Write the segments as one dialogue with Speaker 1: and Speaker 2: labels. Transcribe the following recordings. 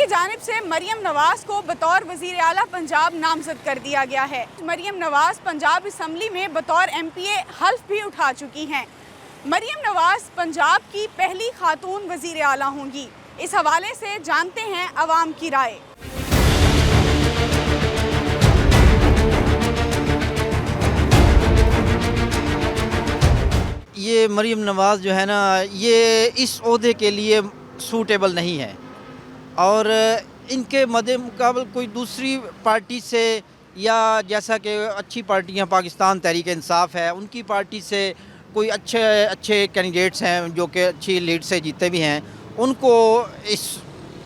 Speaker 1: جانب سے مریم نواز کو بطور وزیر اعلیٰ پنجاب نامزد کر دیا گیا ہے۔ مریم نواز پنجاب اسمبلی میں بطور MP حلف بھی اٹھا چکی ہیں۔ مریم نواز پنجاب کی پہلی خاتون وزیر اعلیٰ ہوں گی۔ اس حوالے سے جانتے ہیں عوام کی رائے۔
Speaker 2: یہ مریم نواز جو ہے نا، یہ اس عہدے کے لیے سوٹیبل نہیں ہے، اور ان کے مد مقابل کوئی دوسری پارٹی سے، یا جیسا کہ اچھی پارٹیاں پاکستان تحریک انصاف ہے، ان کی پارٹی سے کوئی اچھے کینڈیڈیٹس ہیں جو کہ اچھی لیڈ سے جیتے بھی ہیں، ان کو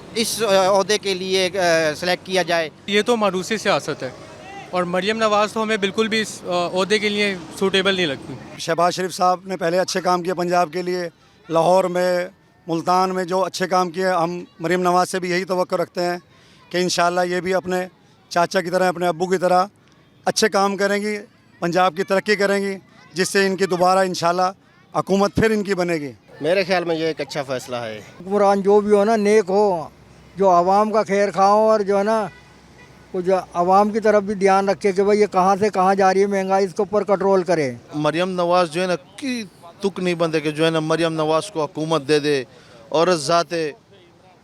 Speaker 2: اس عہدے کے لیے سلیکٹ کیا جائے۔
Speaker 3: یہ تو ماروثی سیاست ہے، اور مریم نواز تو ہمیں بالکل بھی اس عہدے کے لیے سوٹیبل نہیں لگتی۔
Speaker 4: شہباز شریف صاحب نے پہلے اچھے کام کیے پنجاب کے لیے، لاہور میں، ملتان میں جو اچھے کام کیے، ہم مریم نواز سے بھی یہی توقع رکھتے ہیں کہ انشاءاللہ یہ بھی اپنے چاچا کی طرح، اپنے ابو کی طرح اچھے کام کریں گی، پنجاب کی ترقی کریں گی، جس سے ان کی دوبارہ انشاءاللہ حکومت پھر ان کی بنے گی۔
Speaker 5: میرے خیال میں یہ ایک اچھا فیصلہ ہے۔
Speaker 6: حکمران جو بھی ہو نا، نیک ہو، جو عوام کا خیر خواہ ہو، اور جو ہے نا کچھ عوام کی طرف بھی دھیان رکھے کہ بھائی یہ کہاں سے کہاں جا رہی ہے مہنگائی، اس کے اوپر کنٹرول کرے۔
Speaker 7: مریم نواز جو ہے نا کی تک نہیں بندے کہ جو ہے نا مریم نواز کو حکومت دے دے عورت ذات ہے،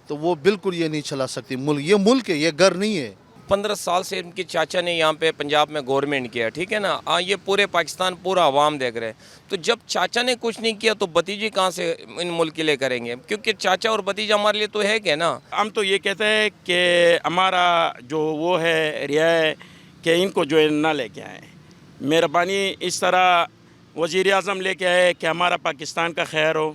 Speaker 7: تو وہ بالکل یہ نہیں چلا سکتی ملک۔ یہ ملک ہے، یہ گھر نہیں ہے۔
Speaker 8: 15 سال سے ان کے چاچا نے یہاں پہ پنجاب میں گورنمنٹ کیا، ٹھیک ہے نا، یہ پورے پاکستان پورا عوام دیکھ رہے ہیں، تو جب چاچا نے کچھ نہیں کیا تو بھتیجے کہاں سے ان ملک کے لیے کریں گے؟ کیونکہ چاچا اور بھتیجا ہمارے لیے تو ہے کہ نا۔
Speaker 9: ہم تو یہ کہتے ہیں کہ ہمارا جو وہ ہے ریا ہے کہ ان کو جو ہے نہ لے کے آئیں، مہربانی اس طرح وزیر اعظم لے کے آئے کہ ہمارا پاکستان کا خیر ہو۔